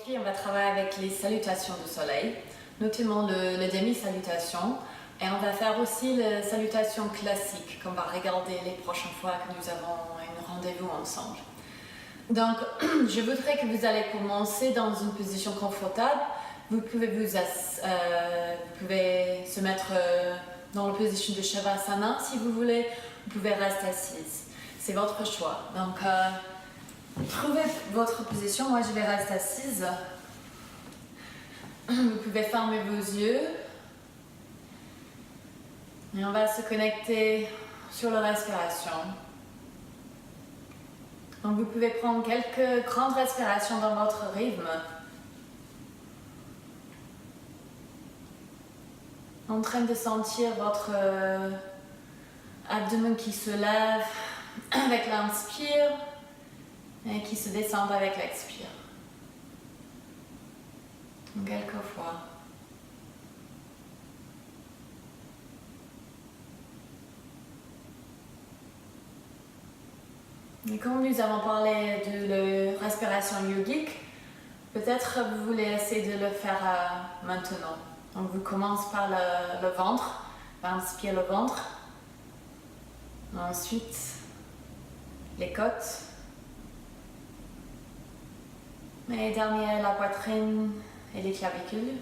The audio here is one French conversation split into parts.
Aujourd'hui, on va travailler avec les salutations du soleil, notamment le demi-salutation. Et on va faire aussi la salutation classique qu'on va regarder les prochaines fois que nous avons un rendez-vous ensemble. Donc, je voudrais que vous allez commencer dans une position confortable. Vous pouvez se mettre dans la position de Shavasana si vous voulez. Vous pouvez rester assise. C'est votre choix. Donc, trouvez votre position. Moi, je vais rester assise. Vous pouvez fermer vos yeux. Et on va se connecter sur la respiration. Donc, vous pouvez prendre quelques grandes respirations dans votre rythme. En train de sentir votre abdomen qui se lève avec l'inspire et qui se descend avec l'expire. Quelques fois. Et comme nous avons parlé de la respiration yogique, peut-être vous voulez essayer de le faire maintenant. Donc vous commencez par le ventre, inspire le ventre, ensuite les côtes, et dernier la poitrine et les clavicules.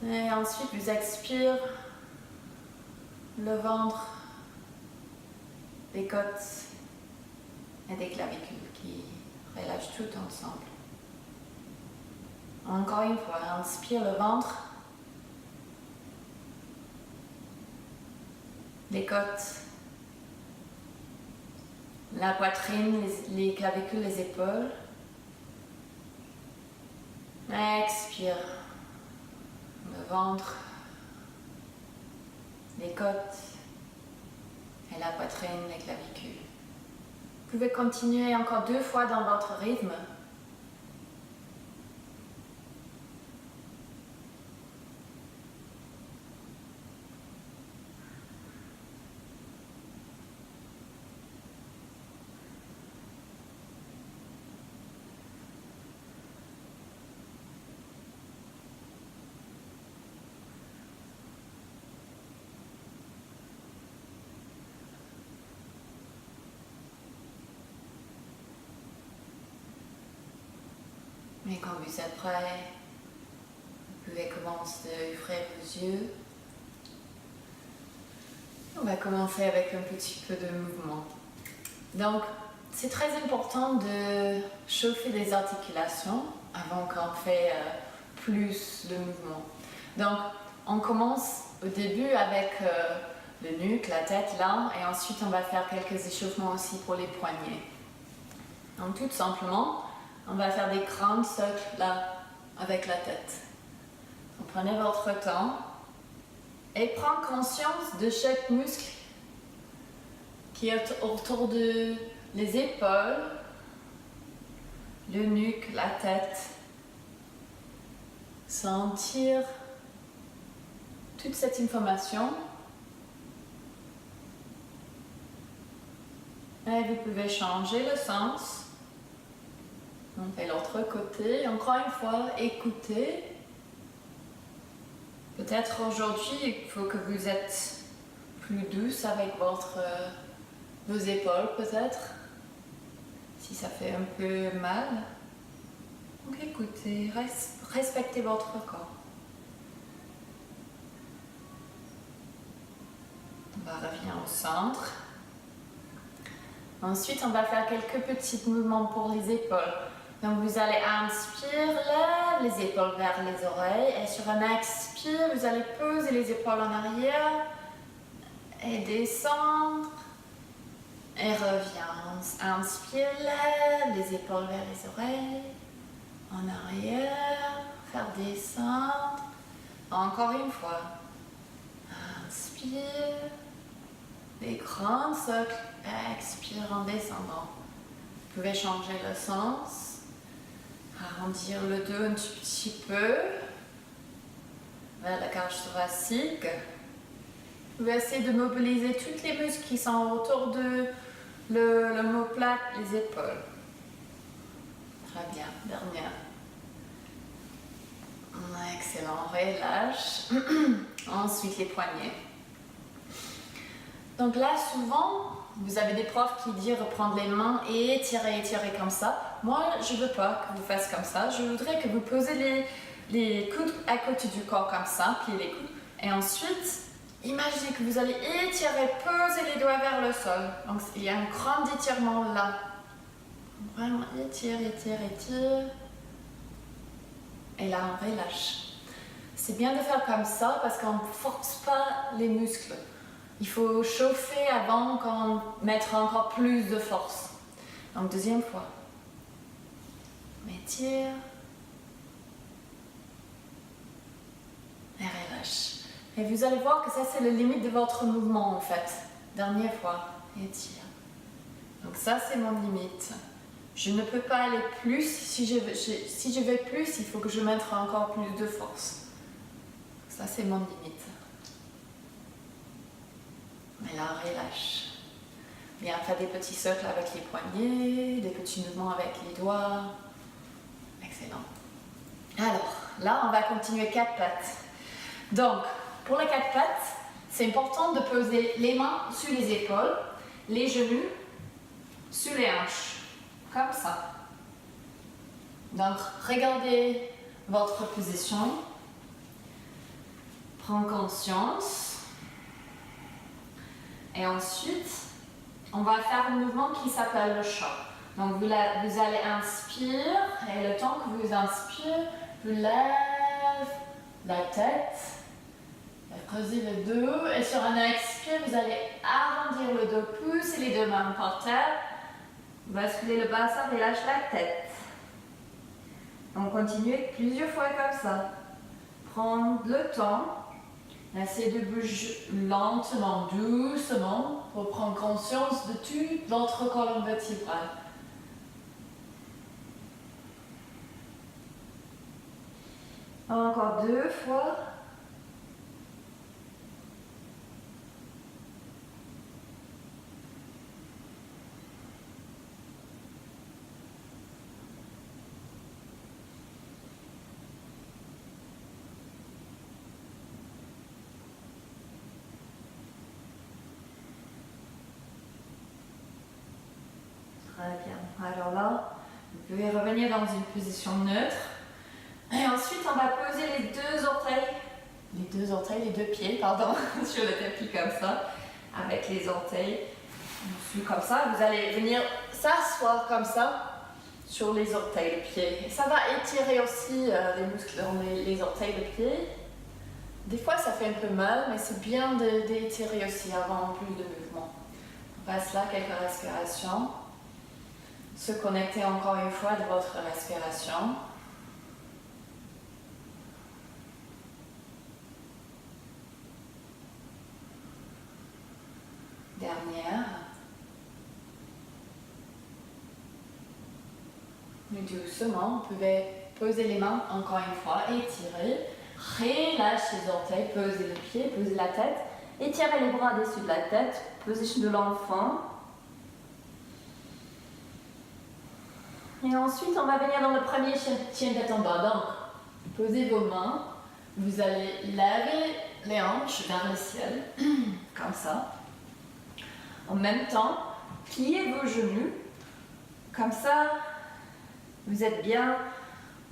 Et ensuite vous expirez le ventre, les côtes et des clavicules qui relâchent tout ensemble. Encore une fois, inspire le ventre, les côtes, la poitrine, les clavicules, les épaules. Expire le ventre, les côtes et la poitrine, les clavicules. Vous pouvez continuer encore 2 fois dans votre rythme. Et quand vous êtes prêt, vous pouvez commencer à ouvrir vos yeux. On va commencer avec un petit peu de mouvement. Donc, c'est très important de chauffer les articulations avant qu'on fait plus de mouvement. Donc, on commence au début avec le nuque, la tête là, et ensuite on va faire quelques échauffements aussi pour les poignets. Donc, tout simplement, on va faire des grands cercles là, avec la tête. Donc, prenez votre temps et prenez conscience de chaque muscle qui est autour de les épaules, le nuque, la tête. Sentir toute cette information. Et vous pouvez changer le sens. On fait l'autre côté. Encore une fois, écoutez. Peut-être aujourd'hui, il faut que vous êtes plus douce avec vos épaules, peut-être. Si ça fait un peu mal. Donc écoutez, respectez votre corps. On va revenir au centre. Ensuite, on va faire quelques petits mouvements pour les épaules. Donc, vous allez inspirer, lève les épaules vers les oreilles. Et sur un expire, vous allez poser les épaules en arrière. Et descendre. Et revient. Inspire, lève les épaules vers les oreilles. En arrière. Faire descendre. Encore une fois. Inspire. Des grands cercles. Expire en descendant. Vous pouvez changer le sens. Arrondir le dos un tout petit peu vers la cage thoracique. Vous pouvez essayer de mobiliser tous les muscles qui sont autour de l'omoplate, les épaules. bien. Dernière. Excellent, relâche. Ensuite, les poignets. Donc là, souvent, vous avez des profs qui disent reprendre les mains et étirer comme ça. Moi, je ne veux pas que vous fassiez comme ça. Je voudrais que vous posez les coudes à côté du corps comme ça, pliez les coudes. Et ensuite, imaginez que vous allez étirer, poser les doigts vers le sol. Donc, il y a un grand étirement là. Vraiment, étire. Et là, on relâche. C'est bien de faire comme ça parce qu'on ne force pas les muscles. Il faut chauffer avant qu'on mette encore plus de force. Donc, deuxième fois. Étire. Et relâche. Et vous allez voir que ça, c'est la limite de votre mouvement, en fait. Dernière fois. Étire. Donc, ça, c'est mon limite. Je ne peux pas aller plus. Si je veux plus, il faut que je mette encore plus de force. Ça, c'est mon limite. Et là, relâche. Bien, faire des petits cercles avec les poignets, des petits mouvements avec les doigts. Excellent. Alors, là, on va continuer 4 pattes. Donc, pour les 4 pattes, c'est important de poser les mains sur les épaules, les genoux sur les hanches. Comme ça. Donc, regardez votre position. Prends conscience. Et ensuite, on va faire un mouvement qui s'appelle le chat. Donc, vous allez inspirer et le temps que vous inspirez, vous lèvez la tête, creusez le dos et sur un expire, vous allez arrondir le dos, pousser les deux mains par terre, basculer le bassin et lâcher la tête. On continue plusieurs fois comme ça. Prendre le temps. Essayez de bouger lentement, doucement, pour prendre conscience de toute votre colonne vertébrale. Encore 2 fois. Très bien. Alors là, vous pouvez revenir dans une position neutre. Et ensuite, on va poser les deux pieds, sur le tapis comme ça, avec les orteils comme ça. Vous allez venir s'asseoir comme ça sur les orteils de pied. Ça va étirer aussi les muscles dans les orteils de pied. Des fois, ça fait un peu mal, mais c'est bien d'étirer aussi avant plus de mouvement. On passe là quelques respirations. Se connecter encore une fois de votre respiration. Dernière. Doucement, vous pouvez poser les mains encore une fois, étirer, relâchez les orteils, posez le pied, posez la tête, étirez les bras au-dessus de la tête, position de l'enfant. Et ensuite, on va venir dans le premier chien tête en bas. Donc, posez vos mains, vous allez lever les hanches vers le ciel, comme ça. En même temps, pliez vos genoux, comme ça, vous êtes bien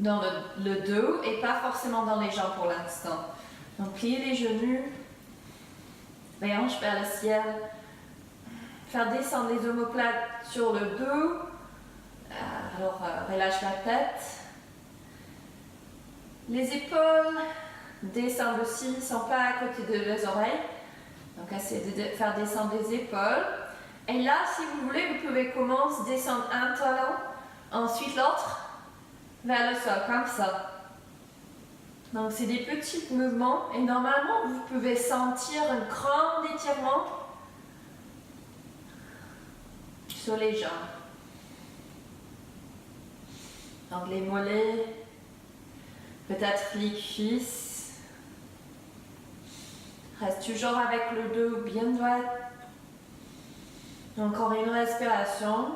dans le dos et pas forcément dans les jambes pour l'instant. Donc, pliez les genoux, les hanches vers le ciel, faire descendre les omoplates sur le dos. Alors, relâche la tête. Les épaules descendent aussi, ils ne sont pas à côté de les oreilles. Donc, essayez de faire descendre les épaules. Et là, si vous voulez, vous pouvez commencer à descendre un talon, ensuite l'autre, vers le sol, comme ça. Donc, c'est des petits mouvements. Et normalement, vous pouvez sentir un grand étirement sur les jambes. Donc les mollets, peut-être les cuisses. Reste toujours avec le dos bien droit. Encore une respiration.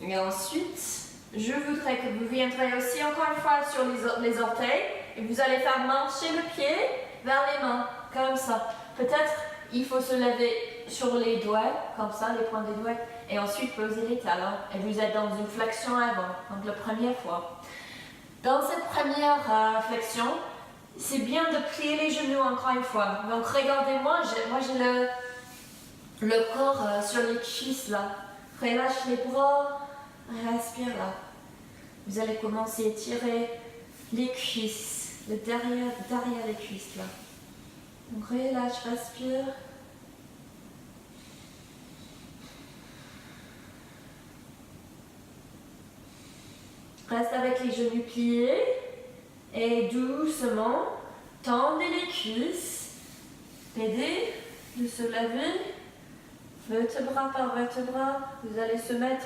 Et ensuite, je voudrais que vous viendrez aussi encore une fois sur les orteils et vous allez faire marcher le pied vers les mains, comme ça. Peut-être il faut se lever sur les doigts, comme ça, les points des doigts, et ensuite poser les talons. Et vous êtes dans une flexion avant, donc la première fois. Dans cette première flexion, c'est bien de plier les genoux encore une fois. Donc regardez-moi, moi j'ai le corps sur les cuisses là. Relâche les bras, respire là. Vous allez commencer à étirer les cuisses, le derrière les cuisses là. Donc relâche, respire. Reste avec les genoux pliés et doucement tendez les cuisses. Aidez de se lever, vertèbre par vertèbre. Vous allez se mettre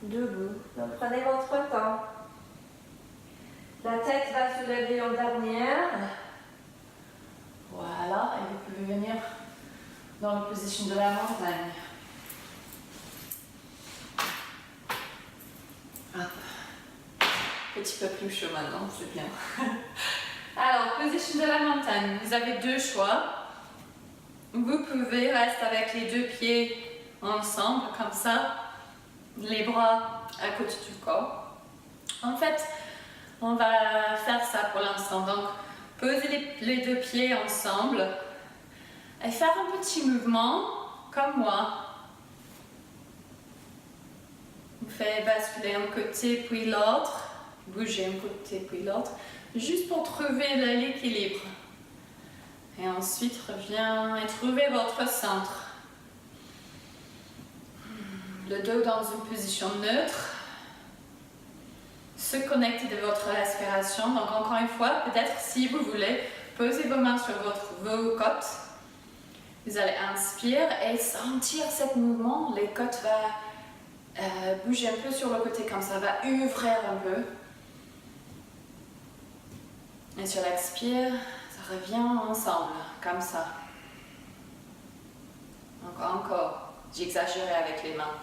debout. Donc prenez votre temps. La tête va se lever en dernière. Voilà, et vous pouvez venir dans la position de la montagne. Petit peu plus chaud maintenant, c'est bien. Alors, position de la montagne, vous avez deux choix. Vous pouvez rester avec les deux pieds ensemble, comme ça, les bras à côté du corps. En fait, on va faire ça pour l'instant. Donc, posez les deux pieds ensemble et faire un petit mouvement comme moi. Vous faites basculer un côté puis l'autre. Bougez un côté puis l'autre, juste pour trouver l'équilibre. Et ensuite, reviens et trouvez votre centre. Le dos dans une position neutre. Se connecter de votre respiration. Donc encore une fois, peut-être si vous voulez, posez vos mains sur vos côtes. Vous allez inspirer et sentir ce mouvement. Les côtes vont bouger un peu sur le côté comme ça, va ouvrir un peu. Et sur l'expire, ça revient ensemble, comme ça. Encore. J'ai exagéré avec les mains.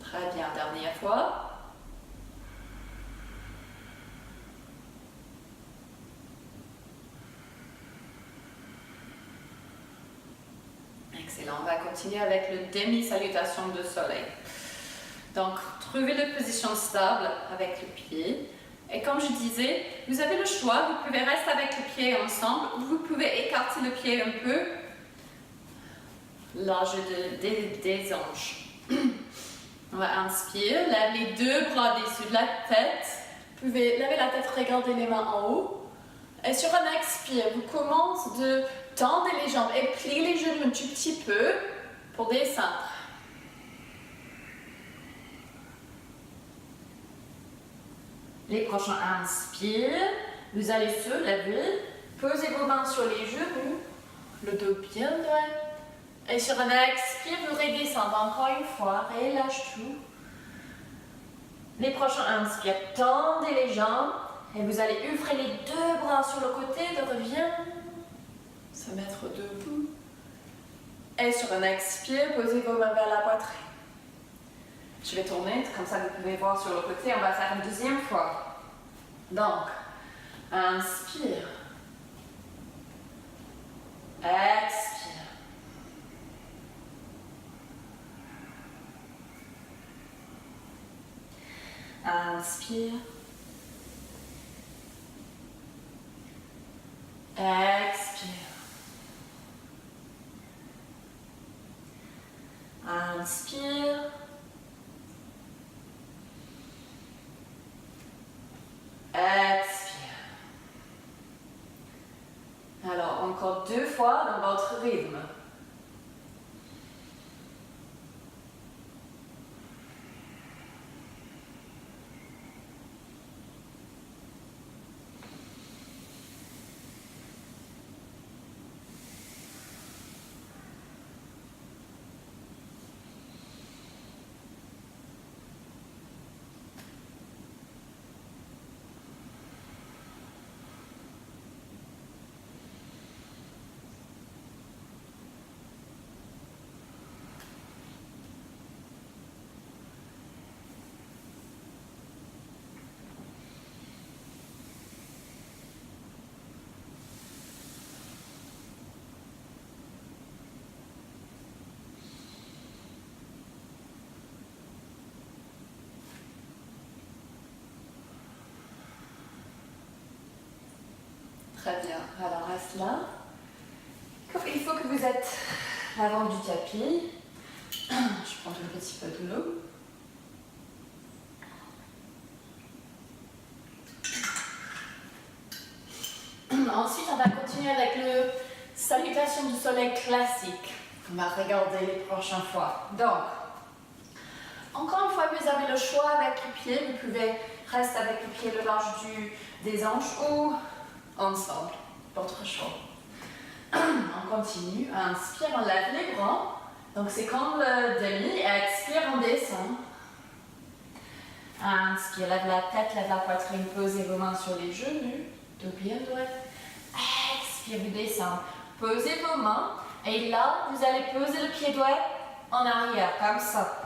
Très bien, dernière fois. Excellent, on va continuer avec le demi-salutation de soleil. Donc, trouvez la position stable avec le pied. Et comme je disais, vous avez le choix, vous pouvez rester avec les pieds ensemble ou vous pouvez écarter le pied un peu large des hanches. On va inspirer, lève les deux bras au-dessus de la tête. Vous pouvez lever la tête, regarder les mains en haut. Et sur un expire, vous commencez de tendre les jambes et plier les genoux un tout petit peu pour descendre. Les prochains inspires, vous allez se lever, posez vos mains sur les genoux, le dos bien droit. Et sur un expire, vous redescendez encore une fois, relâche tout. Les prochains inspires, tendez les jambes et vous allez ouvrir les deux bras sur le côté, de revient, se mettre debout. Et sur un expire, posez vos mains vers la poitrine. Je vais tourner, comme ça vous pouvez voir sur le côté, on va faire une deuxième fois. Donc, inspire. Expire. Inspire. Expire. Inspire. Expire. Alors, encore deux fois dans votre rythme. Très bien. Alors reste là. Il faut que vous êtes l'avant du tapis. Je prends un petit peu de l'eau. Ensuite, on va continuer avec le salutation du soleil classique. On va regarder les prochaines fois. Donc, encore une fois, vous avez le choix avec le pied. Vous pouvez rester avec le pied le large des hanches ou ensemble. Votre choix. On continue. Inspire, on lève les bras. Donc, c'est comme le demi. Expire, on descend. Inspire, lève la tête, lève la poitrine. Posez vos mains sur les genoux. Dos bien droit. Expire, vous descendez. Posez vos mains. Et là, vous allez poser le pied droit en arrière, comme ça.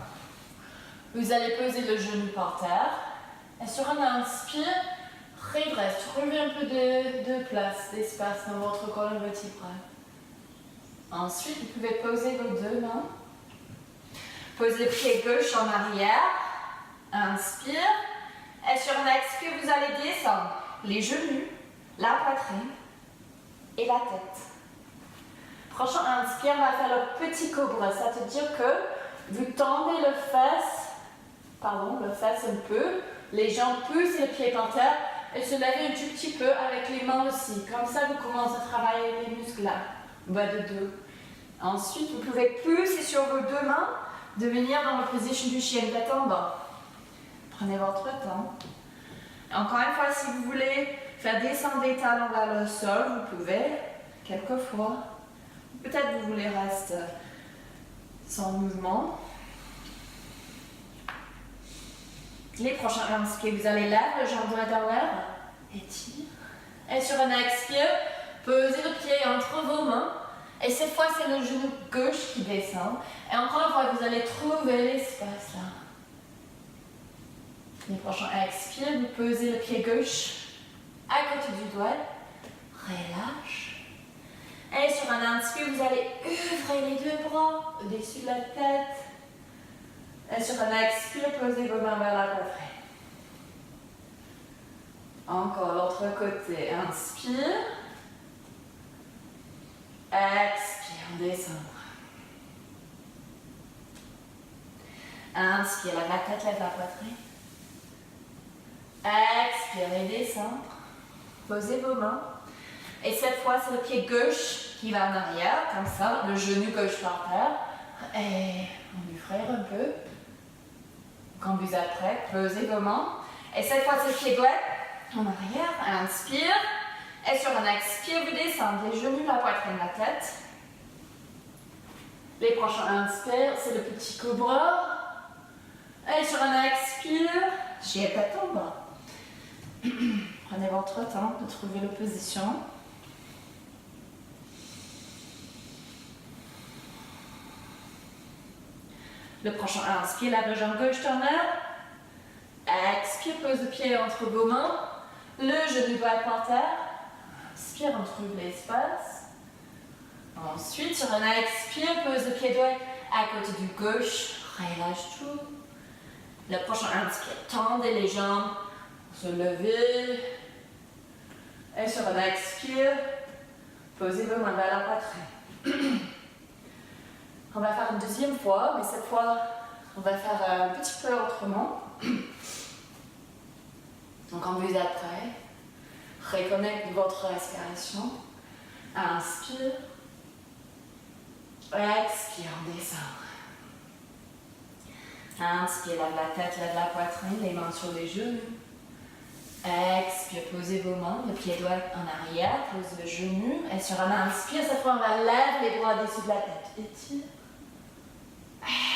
Vous allez poser le genou par terre. Et sur un inspire, redresse. Trouvez un peu de place, d'espace dans votre colonne vertébrale. Ensuite, vous pouvez poser vos deux mains. Posez le pied gauche en arrière. Inspire. Et sur un expire, vous allez descendre les genoux, la poitrine et la tête. Prochain inspire, on va faire le petit cobra. Ça veut dire que vous tendez le fesse un peu, les jambes poussent les pieds par terre et se levez un tout petit peu avec les mains aussi. Comme ça, vous commencez à travailler les muscles là, bas de dos. Ensuite, vous pouvez pousser sur vos deux mains, de venir dans la position du chien tête en bas. Prenez votre temps. Encore une fois, si vous voulez faire descendre les talons vers le sol, vous pouvez, quelquefois. Peut-être vous voulez rester sans mouvement. Les prochains inspires, vous allez lever le jambe droite en l'air. Étire. Et sur un expire, posez le pied entre vos mains. Et cette fois, c'est le genou gauche qui descend. Et encore une fois, vous allez trouver l'espace là. Les prochains expires, vous posez le pied gauche à côté du doigt. Relâche. Et sur un inspire, vous allez ouvrir les deux bras au-dessus de la tête. Et sur un expire, posez vos mains vers la poitrine. Encore l'autre côté. Inspire. Expire, descendre. Inspire, lève la tête, lève la poitrine. Expirez, descendre. Posez vos mains. Et cette fois, c'est le pied gauche qui va en arrière, comme ça, le genou gauche par terre. Et on lui frère un peu. Quand vous êtes prêt, posez vos mains. Et cette fois, c'est le pied droit en arrière. Inspire. Et sur un expire, vous descendez les genoux, la poitrine, la tête. Les prochains inspires, c'est le petit cobra. Et sur un expire, chien tête en bas. Prenez votre temps de trouver la position. Le prochain inspire, lève la jambe gauche en l'air. Expire, pose le pied entre vos mains. Le genou doit être par terre. Inspire, on trouve l'espace. Ensuite, sur un expire, pose le pied droit à côté du gauche. Relâche tout. Le prochain inspire, tendez les jambes. Se lever. Et sur un expire, posez vos mains vers la poitrine. On va faire une deuxième fois, mais cette fois, on va faire un petit peu autrement. Donc, quand vous êtes prêt, reconnectez votre respiration. Inspire. Expire, descend. Inspire, lève la tête, lève la poitrine, les mains sur les genoux. Expire, posez vos mains, le pied droit en arrière, pose le genou. Et sur un inspire, cette fois, on va lever les bras au-dessus de la tête. Étire.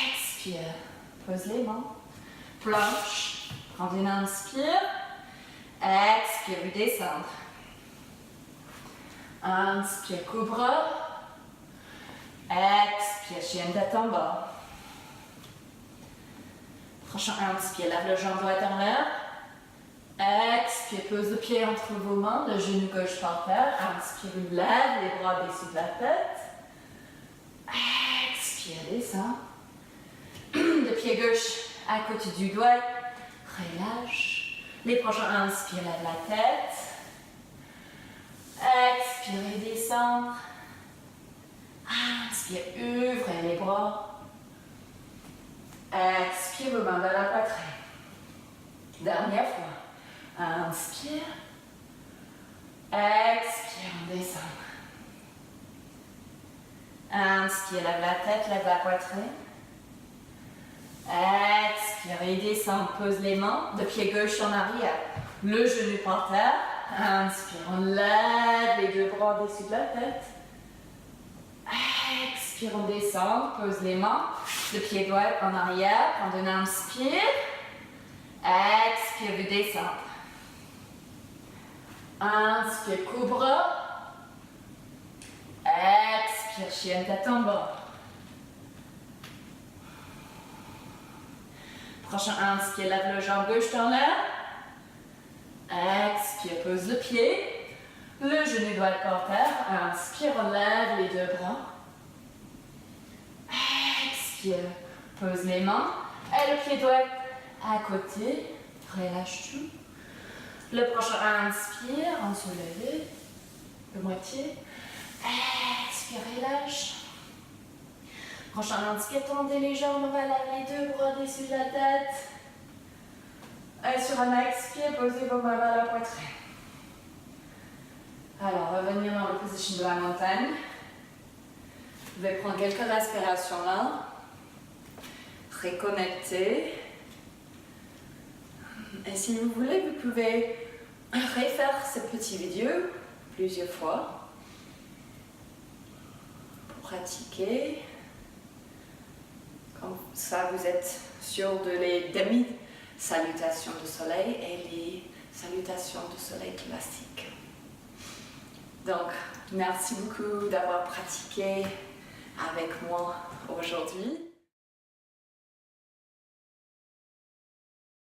Expire, pose les mains. Planche. Prends une inspire. Expire, vous descendre. Inspire, cobra. Expire, chien tête en bas. Prochain inspire, lève le jambe droite en l'air. Expire, pose le pied entre vos mains, le genou gauche par terre. Inspire, lève les bras au-dessus de la tête. Expire, descend. Le pied gauche à côté du doigt. Relâche. Les prochains inspire, lève la tête. Expirez, descendre. Inspire, ouvrez les bras. Expire, vos mains dans la poitrine. Dernière fois. Inspire. Expire, on descend. Inspire, lève la tête, lève la poitrine. Expire et descend, pose les mains, de pied gauche en arrière, le genou par terre. Inspire, on lève les deux bras au-dessus de la tête. Expire, on descend, pose les mains, de pied droit en arrière, quand on inspire. Expire, vous descendre. Inspire, cobra. Expire, chien tête en bas. Prochain inspire, lève le jambe gauche dans l'air. Expire, pose le pied. Le genou droit par terre. Inspire, on lève les deux bras. Expire, pose les mains. Et le pied droit à côté. Relâche tout. Le prochain inspire, on soulève de moitié. Expire, relâche. Prochain inspire, tendez les jambes, on va lever les deux bras au-dessus de la tête. Et sur un expire, posez vos mains vers la poitrine. Alors, revenir dans la position de la montagne. Vous pouvez prendre quelques respirations là. Reconnecter. Et si vous voulez, vous pouvez refaire cette petite vidéo plusieurs fois pour pratiquer. Comme ça, vous êtes sûr de les demi-salutations de soleil et les salutations de soleil classiques. Donc, merci beaucoup d'avoir pratiqué avec moi aujourd'hui.